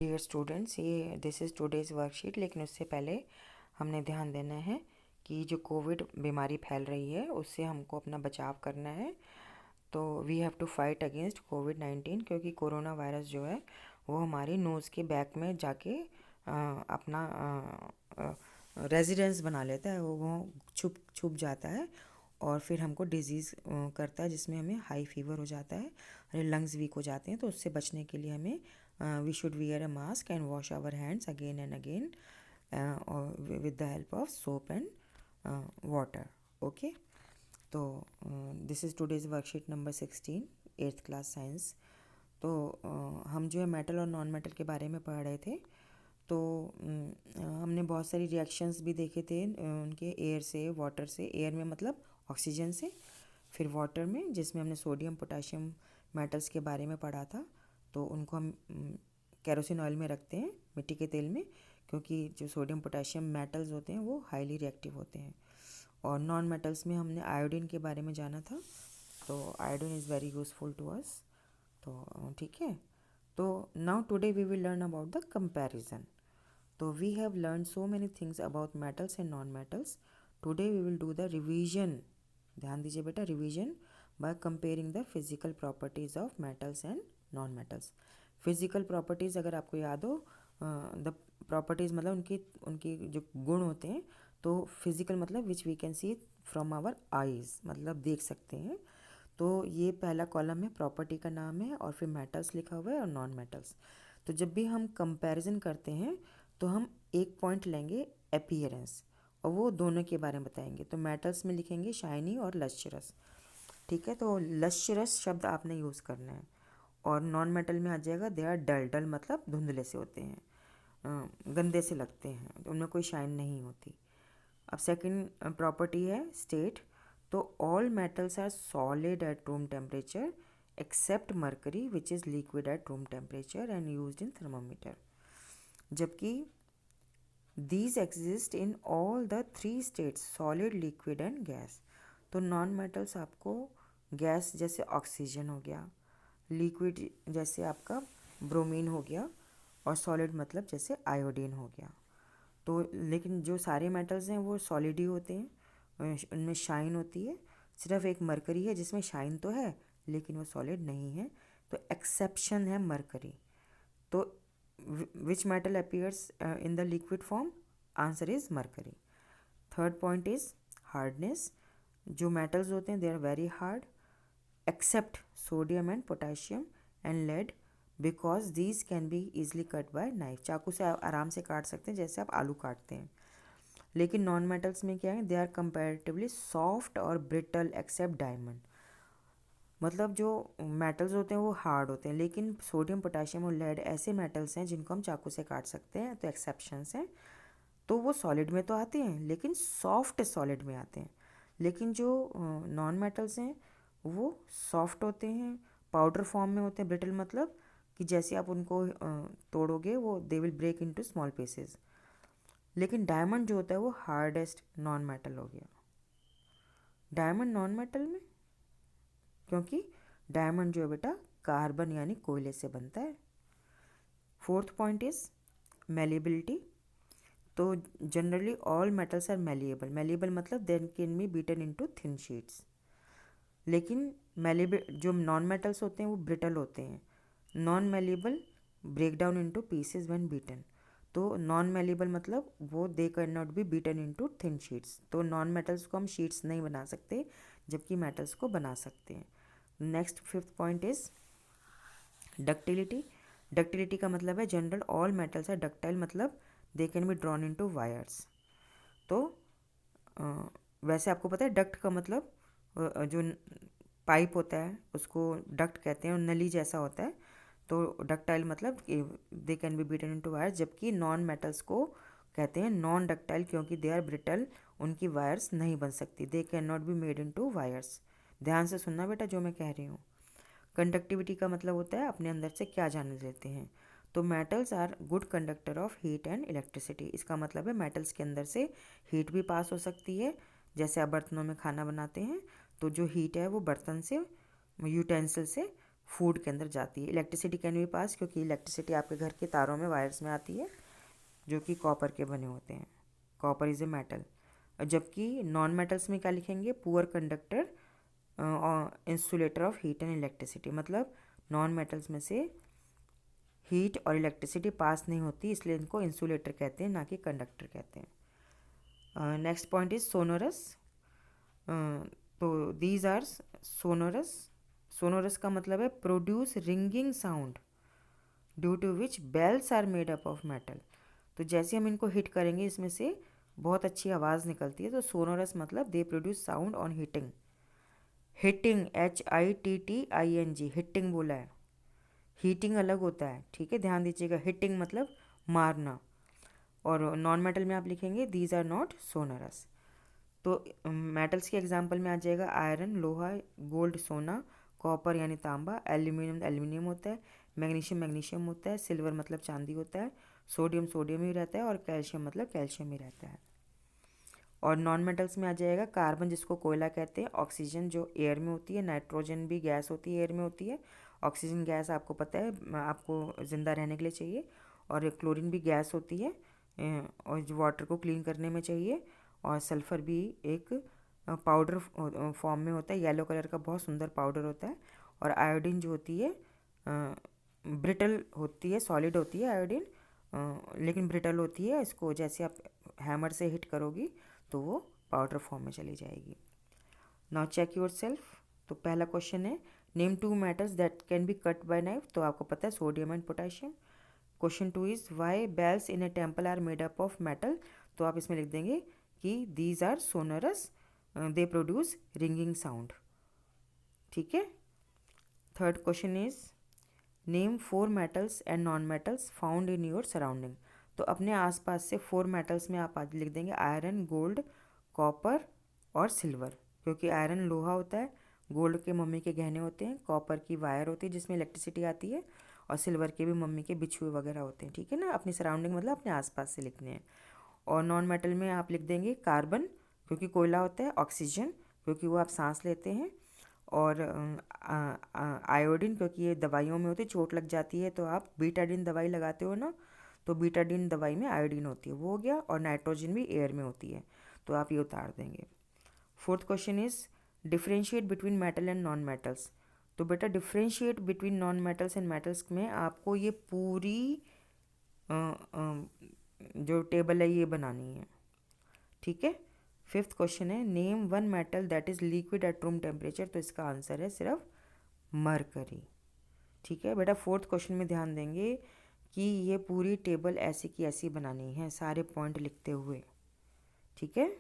Dear students, ये this is today's worksheet. लेकिन उससे पहले हमने ध्यान देना है कि जो कोविड बीमारी फैल रही है उससे हमको अपना बचाव करना है। तो we have to fight against कोविड-19, क्योंकि कोरोना वायरस जो है वो हमारी नोज़ के बैक में जाके अपना रेजिडेंस बना लेता है। वो छुप छुप जाता है और फिर हमको डिजीज़ करता है, जिसमें हमें हाई फीवर हो जाता है और लंग्स वीक हो जाते हैं। तो उससे बचने के लिए हमें we should wear a mask and wash our hands again and again with the help of soap and water. Okay, तो this is today's worksheet number 16, 8th class science. तो हम जो है मेटल और नॉन मेटल के बारे में पढ़ रहे थे। तो हमने बहुत सारी रिएक्शंस भी देखे थे उनके, एयर से, वाटर से। एयर में मतलब ऑक्सीजन से, फिर वाटर में जिसमें हमने सोडियम पोटेशियम मेटल्स के बारे में पढ़ा था। तो उनको हम केरोसिन ऑयल में रखते हैं, मिट्टी के तेल में, क्योंकि जो सोडियम पोटेशियम मेटल्स होते हैं वो हाईली रिएक्टिव होते हैं। और नॉन मेटल्स में हमने आयोडीन के बारे में जाना था। तो iodine is very useful to us. तो ठीक है। तो now today we will learn about the comparison. तो we have learn so many things about metals and non metals. Today we will do the revision. ध्यान दीजिए बेटा, revision by comparing the physical properties of metals and non metals. Physical properties अगर आपको याद हो, the properties मतलब उनकी उनकी जो गुण होते हैं। तो फिजिकल मतलब which we can see from our eyes, मतलब देख सकते हैं। तो ये पहला कॉलम है, प्रॉपर्टी का नाम है, और फिर मेटल्स लिखा हुआ है और नॉन मेटल्स। तो जब भी हम कंपैरिजन करते हैं तो हम एक पॉइंट लेंगे अपीयरेंस, और वो दोनों के बारे में बताएंगे। तो मेटल्स में लिखेंगे शाइनी और लश्चरस। ठीक है, तो लश्चरस शब्द आपने यूज़ करना है। और नॉन मेटल में आ जाएगा दे आर डल। डल मतलब धुंधले से होते हैं, गंदे से लगते हैं, उनमें कोई शाइन नहीं होती। अब सेकंड प्रॉपर्टी है स्टेट। तो all metals are solid at room temperature except mercury which is liquid at room temperature and used in thermometer. जबकि these exist in all the three states, solid, liquid and gas. तो non metals आपको gas जैसे oxygen हो गया, liquid जैसे आपका bromine हो गया, और सॉलिड मतलब जैसे आयोडीन हो गया। तो लेकिन जो सारे मेटल्स हैं वो सॉलिड ही होते हैं, उनमें शाइन होती है। सिर्फ एक मरकरी है जिसमें शाइन तो है लेकिन वो सॉलिड नहीं है। तो एक्सेप्शन है मरकरी। तो which metal appears in the liquid form? Answer is mercury. Third point is hardness. जो मेटल्स होते हैं they are very hard except sodium and potassium and lead, because these can be easily cut by knife. चाकू से आराम से काट सकते हैं जैसे आप आलू काटते हैं। लेकिन नॉन मेटल्स में क्या है, दे आर कंपैरेटिवली सॉफ्ट और ब्रिटल एक्सेप्ट डायमंड। मतलब जो मेटल्स होते हैं वो हार्ड होते हैं, लेकिन सोडियम पोटेशियम और लेड ऐसे मेटल्स हैं जिनको हम चाकू से काट सकते हैं। तो एक्सेप्शंस हैं। तो वो सॉलिड में तो आते हैं लेकिन सॉफ्ट सॉलिड में आते हैं। लेकिन जो नॉन मेटल्स हैं वो सॉफ्ट होते हैं, पाउडर फॉर्म में होते हैं। ब्रिटल मतलब कि जैसे आप उनको तोड़ोगे वो they will break into small pieces. लेकिन डायमंड जो होता है वो हार्डेस्ट नॉन मेटल हो गया। डायमंड नॉन मेटल में, क्योंकि डायमंड जो है बेटा कार्बन यानी कोयले से बनता है। Fourth point is malleability. तो generally all metals are malleable. Malleable मतलब then can be beaten into thin sheets. लेकिन मेलिएबल जो नॉन मेटल्स होते हैं वो ब्रिटल होते हैं। Non malleable break down into pieces when beaten. तो नॉन मेलिएबल मतलब वो they can not be beaten into thin sheets. तो नॉन मेटल्स को हम शीट्स नहीं बना सकते, जबकि मेटल्स को बना सकते हैं। Next fifth point is ductility. Ductility का मतलब है general all metals are ductile, मतलब they can be drawn into wires. तो वैसे आपको पता है डक्ट का मतलब जो पाइप होता है उसको डक्ट कहते हैं, और नली जैसा होता है। तो डक्टाइल मतलब they can be beaten into wires. जबकि नॉन मेटल्स को कहते हैं नॉन डक्टाइल, क्योंकि दे आर ब्रिटल, उनकी वायर्स नहीं बन सकती। दे can not be made into wires. ध्यान से सुनना बेटा जो मैं कह रही हूँ। कंडक्टिविटी का मतलब होता है अपने अंदर से क्या जाने देते हैं। तो metals are good conductor of heat and electricity. इसका मतलब है मेटल्स के अंदर से हीट भी पास हो सकती है। जैसे आप बर्तनों में खाना बनाते हैं तो जो हीट है वो बर्तन से, यूटेंसिल से फूड के अंदर जाती है। इलेक्ट्रिसिटी कैन बी पास, क्योंकि इलेक्ट्रिसिटी आपके घर के तारों में, वायर्स में आती है, जो कि कॉपर के बने होते हैं। Copper is a metal. जबकि नॉन मेटल्स में क्या लिखेंगे, poor conductor insulator of heat and electricity, मतलब नॉन मेटल्स में से हीट और इलेक्ट्रिसिटी पास नहीं होती, इसलिए इनको इंसुलेटर कहते हैं, ना कि कंडक्टर कहते हैं। Next point is sonorous. तो दीज आर सोनोरस। सोनोरस का मतलब है produce ringing sound due to which bells are made up of metal. तो जैसे हम इनको हिट करेंगे इसमें से बहुत अच्छी आवाज़ निकलती है। तो सोनोरस मतलब they produce sound on hitting. Hitting HITTING, hitting बोला है, हीटिंग अलग होता है, ठीक है, ध्यान दीजिएगा। हिटिंग मतलब मारना। और नॉन मेटल में आप लिखेंगे दीज आर नॉट सोनरस। तो मेटल्स के एग्जांपल में आ जाएगा आयरन लोहा, गोल्ड सोना, कॉपर यानी तांबा, एल्यूमिनियम एल्यूमिनियम होता है, मैग्नीशियम मैग्नीशियम होता है, सिल्वर मतलब चांदी होता है, सोडियम सोडियम ही रहता है, और कैल्शियम मतलब कैल्शियम ही रहता है। और नॉन मेटल्स में आ जाएगा कार्बन, जिसको कोयला कहते हैं, ऑक्सीजन जो एयर में होती है, नाइट्रोजन भी गैस होती है, एयर में होती है। ऑक्सीजन गैस आपको पता है, आपको ज़िंदा रहने के लिए चाहिए। और क्लोरीन भी गैस होती है, और जो वाटर को क्लीन करने में चाहिए। और सल्फ़र भी एक पाउडर फॉर्म में होता है, येलो कलर का बहुत सुंदर पाउडर होता है। और आयोडीन जो होती है ब्रिटल होती है, सॉलिड होती है आयोडीन, लेकिन ब्रिटल होती है। इसको जैसे आप हैमर से हिट करोगी तो वो पाउडर फॉर्म में चली जाएगी। Now check your self. तो पहला क्वेश्चन है name 2 metals that can be cut by knife. तो आपको पता है sodium and potassium. Question 2 is why bells in a temple are made up of metal. तो आप इसमें लिख देंगे कि these are sonorous, they produce ringing sound, ठीक है। Third question is name 4 metals and non metals found in your surrounding. तो अपने आसपास से 4 मेटल्स में आप आज लिख देंगे आयरन, गोल्ड, कॉपर और सिल्वर, क्योंकि आयरन लोहा होता है, गोल्ड के मम्मी के गहने होते हैं, कॉपर की वायर होती है जिसमें इलेक्ट्रिसिटी आती है, और सिल्वर के भी मम्मी के बिछुए वगैरह होते हैं, ठीक है ना। अपनी सराउंडिंग मतलब अपने आसपास से लिखने हैं। और नॉन मेटल में आप लिख देंगे कार्बन, क्योंकि कोयला होता है, ऑक्सीजन क्योंकि वो आप सांस लेते हैं, और आयोडीन क्योंकि ये दवाइयों में होती है, चोट लग जाती है तो आप बीटाडीन दवाई लगाते हो ना, तो बीटाडीन दवाई में आयोडीन होती है, वो हो गया। और नाइट्रोजन भी एयर में होती है, तो आप ये उतार देंगे। Fourth question is differentiate between metal and non metals. तो बेटा differentiate between non metals and metals में आपको ये पूरी जो टेबल है ये बनानी है, ठीक है। फिफ्थ क्वेश्चन है name 1 metal that is liquid at room temperature. तो इसका आंसर है सिर्फ मरकरी, ठीक है बेटा। फोर्थ क्वेश्चन में ध्यान देंगे कि ये पूरी टेबल ऐसी की ऐसी बनानी है, सारे पॉइंट लिखते हुए, ठीक है।